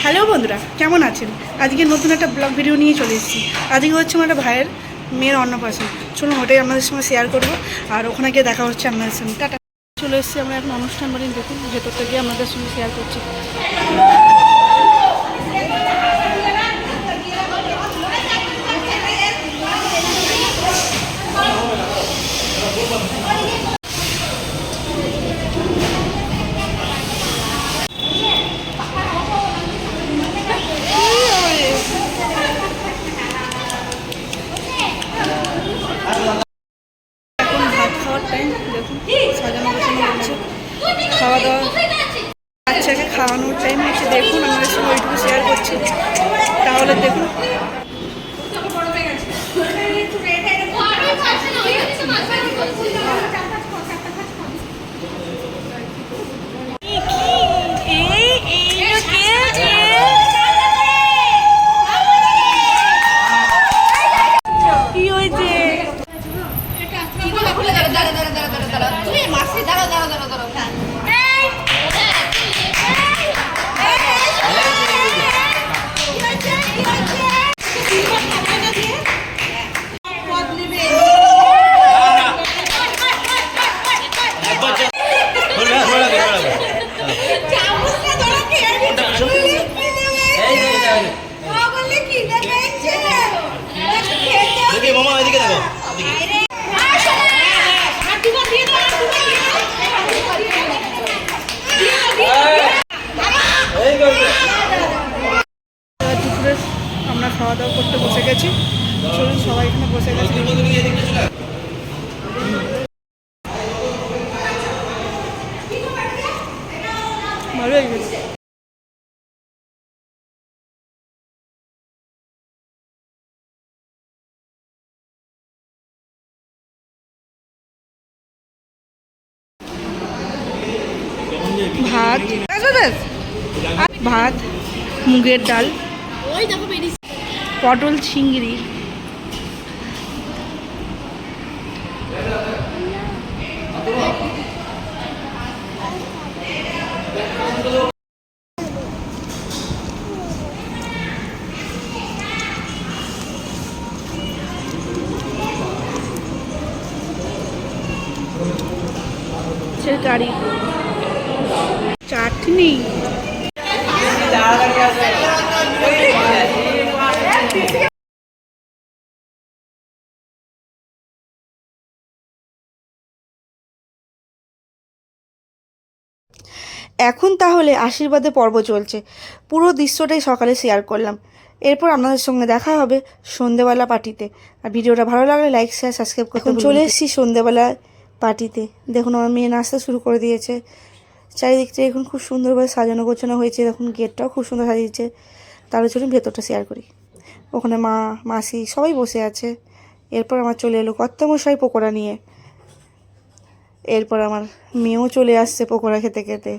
Hello বন্ধুরা, কেমন আছেন? আজকে নতুন একটা ব্লগ ভিডিও নিয়ে চলে এসেছি। আজকে হচ্ছে আমার একটা ভাইয়ের মেয়ের অন্নপ্রাশন। চলুন ওটাই আপনাদের সঙ্গে শেয়ার করবো, আর ওখানে গিয়ে দেখা হচ্ছে আপনাদের সঙ্গে। টাটা। চলে এসেছি আমরা এখন অনুষ্ঠান বাড়ি, দেখুন ভেতরটা গিয়ে আপনাদের সঙ্গে শেয়ার করছি। সাজানো গোছানো হচ্ছে, খাওয়া দাওয়া, বাচ্চাকে খাওয়ানোর টাইম হচ্ছে। দেখুন আমাদের সঙ্গে ওইটুকু শেয়ার করছি, তাহলে দেখুন। দুপুরে আমরা খাওয়া দাওয়া করতে বসে গেছি। চলুন সবাই এখানে বসে গেছি। ভালো হয়ে গেছে। ভাত ভাত, মুগের ডাল, পটল চিংড়ি, কারি, চাটনি। এখন তাহলে আশীর্বাদে পর্ব চলছে, পুরো দৃশ্যটাই সকালে শেয়ার করলাম। এরপর আপনাদের সঙ্গে দেখা হবে সন্ধেবেলা পার্টিতে। আর ভিডিওটা ভালো লাগলে লাইক শেয়ার সাবস্ক্রাইব করতে চলে এসেছি সন্ধেবেলা পার্টিতে। দেখুন আমার মেয়ে নাস্তা শুরু করে দিয়েছে। চারিদিকটা এখন খুব সুন্দরভাবে সাজানো গোছানো হয়েছে। দেখুন গেটটাও খুব সুন্দর সাজিয়েছে। তাহলে চলুন ভেতরটা শেয়ার করি। ওখানে মা, মাসি সবাই বসে আছে। এরপর আমার চলে এলো কর্তামশাই পকোড়া নিয়ে। এরপর আমার মেয়েও চলে আসছে পকোড়া খেতে খেতে।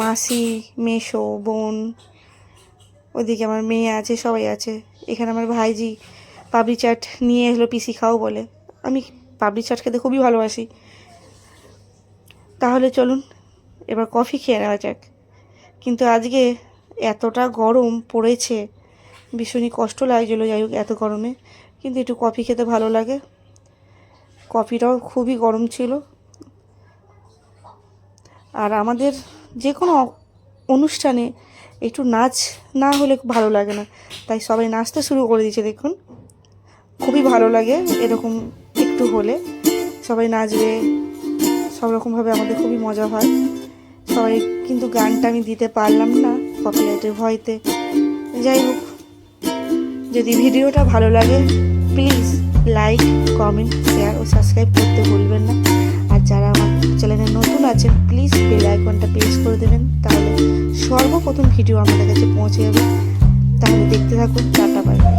মাসি, মেসো, বোন, ওদিকে আমার মেয়ে আছে, সবাই আছে। এখানে আমার ভাইজি পাপড়ি চাট নিয়ে এলো পিসি খাও বলে। আমি পাপড়ি চাট খেতে খুবই ভালোবাসি। তাহলে চলুন এবার কফি খেয়ে নেওয়া যাক। কিন্তু আজকে এতটা গরম পড়েছে, ভীষণই কষ্ট লাগছিল। যাই হোক এত গরমে কিন্তু একটু কফি খেতে ভালো লাগে। কফিটাও খুবই গরম ছিল। আর আমাদের যে কোনো অনুষ্ঠানে একটু নাচ না হলে ভালো লাগে না, তাই সবাই নাচতে শুরু করে দিয়েছে। দেখুন খুবই ভালো লাগে এরকম একটু হলে, সবাই নাচবে সব রকমভাবে, আমাদের খুবই মজা হয়। সবাই কিন্তু গানটা আমি দিতে পারলাম না কপিরাইটের ভয়তে। যাই হোক, যদি ভিডিওটা ভালো লাগে প্লিজ লাইক, কমেন্ট, শেয়ার ও সাবস্ক্রাইব করতে ভুলবেন না। আর যারা আমার চ্যানেলে নতুন আছেন প্লিজ বেল আইকনটা প্রেস করে দেবেন, তাহলে সর্বপ্রথম ভিডিও আমাদের কাছে পৌঁছে যাবে। তাহলে দেখতে থাকুন। Tata, bye bye.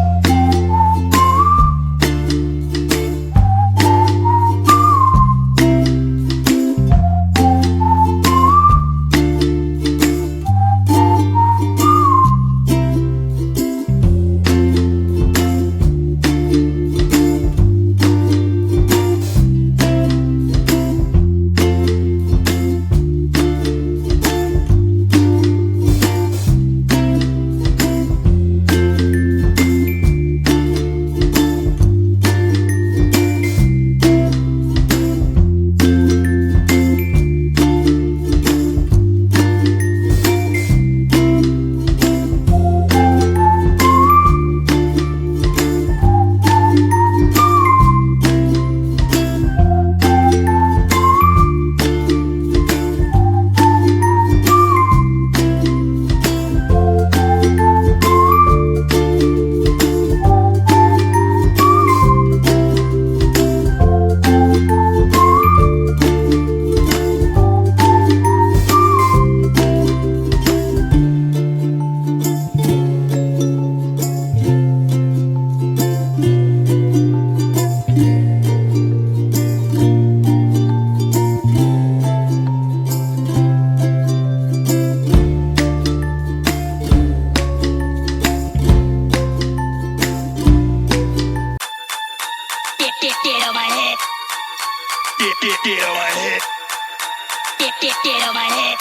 Get on my head.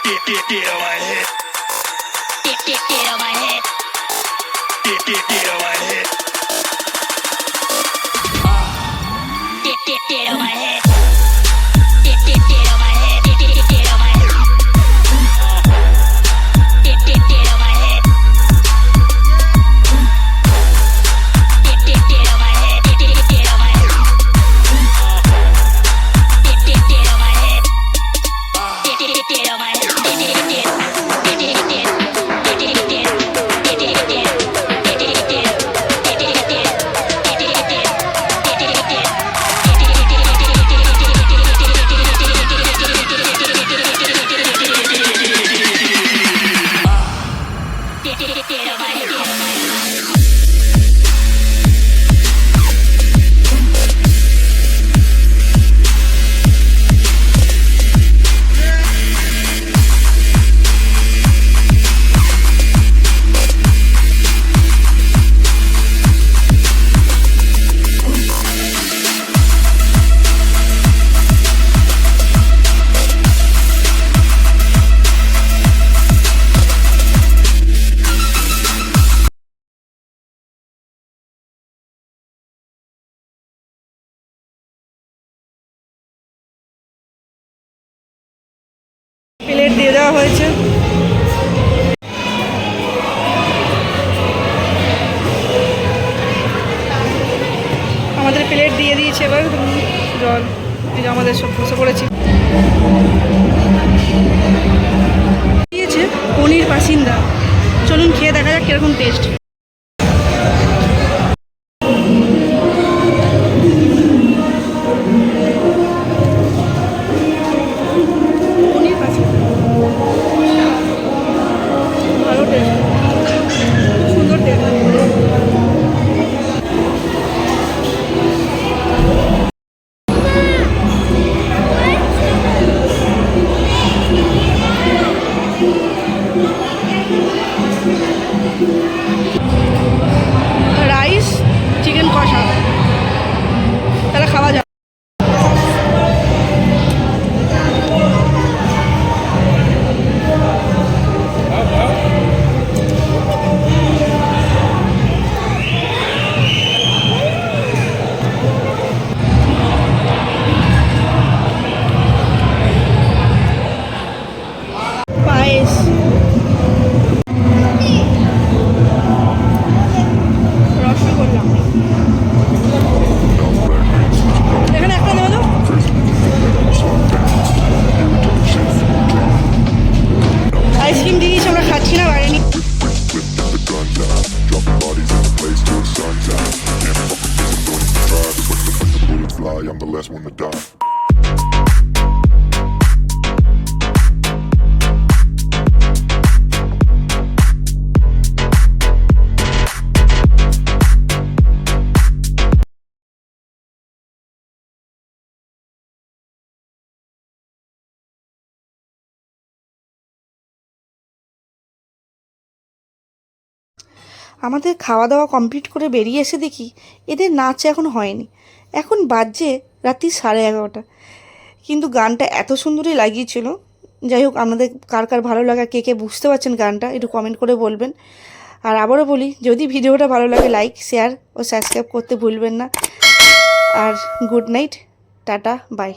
Get on my head. Get on my head. Get on my head. Get on my head. Get on my head. Get on my head. Get on my head. Get on my head. Get on my head. Get on my head. Get on my plate দিয়ে দেওয়া হয়েছে। আমাদের plate দিয়ে দিয়েছে, এবার জল। এই যে আমাদের সব বসে পড়েছি। দিয়েছে পনির বাসিন্দা। চলুন খেয়ে দেখা যাক কিরকম টেস্ট। পনির বাসিন্দা ভালো টেস্ট, সুন্দর টেস্ট। রাইস চিকেন কষা, তাহলে খাওয়া যাবে। পায়েস, রসগোল্লা, এখানে একটা দেবে তো। আইসক্রিম দিয়ে দিয়েছি, আমরা খাচ্ছি না, বাইরে নি। I'm the last one to die. আমাদের খাওয়া দাওয়া কমপ্লিট করে বেরিয়ে এসে দেখি এদের নাচ এখন হয়নি। এখন বাজছে রাত্রি 11:30। কিন্তু গানটা এত সুন্দরই লাগিয়েছিল। যাই হোক, আপনাদের কার কার ভালো লাগা, কে কে বুঝতে পারছেন গানটা, একটু কমেন্ট করে বলবেন। আর আবারও বলি, যদি ভিডিওটা ভালো লাগে লাইক, শেয়ার ও সাবস্ক্রাইব করতে ভুলবেন না। আর গুড নাইট, টাটা, বাই।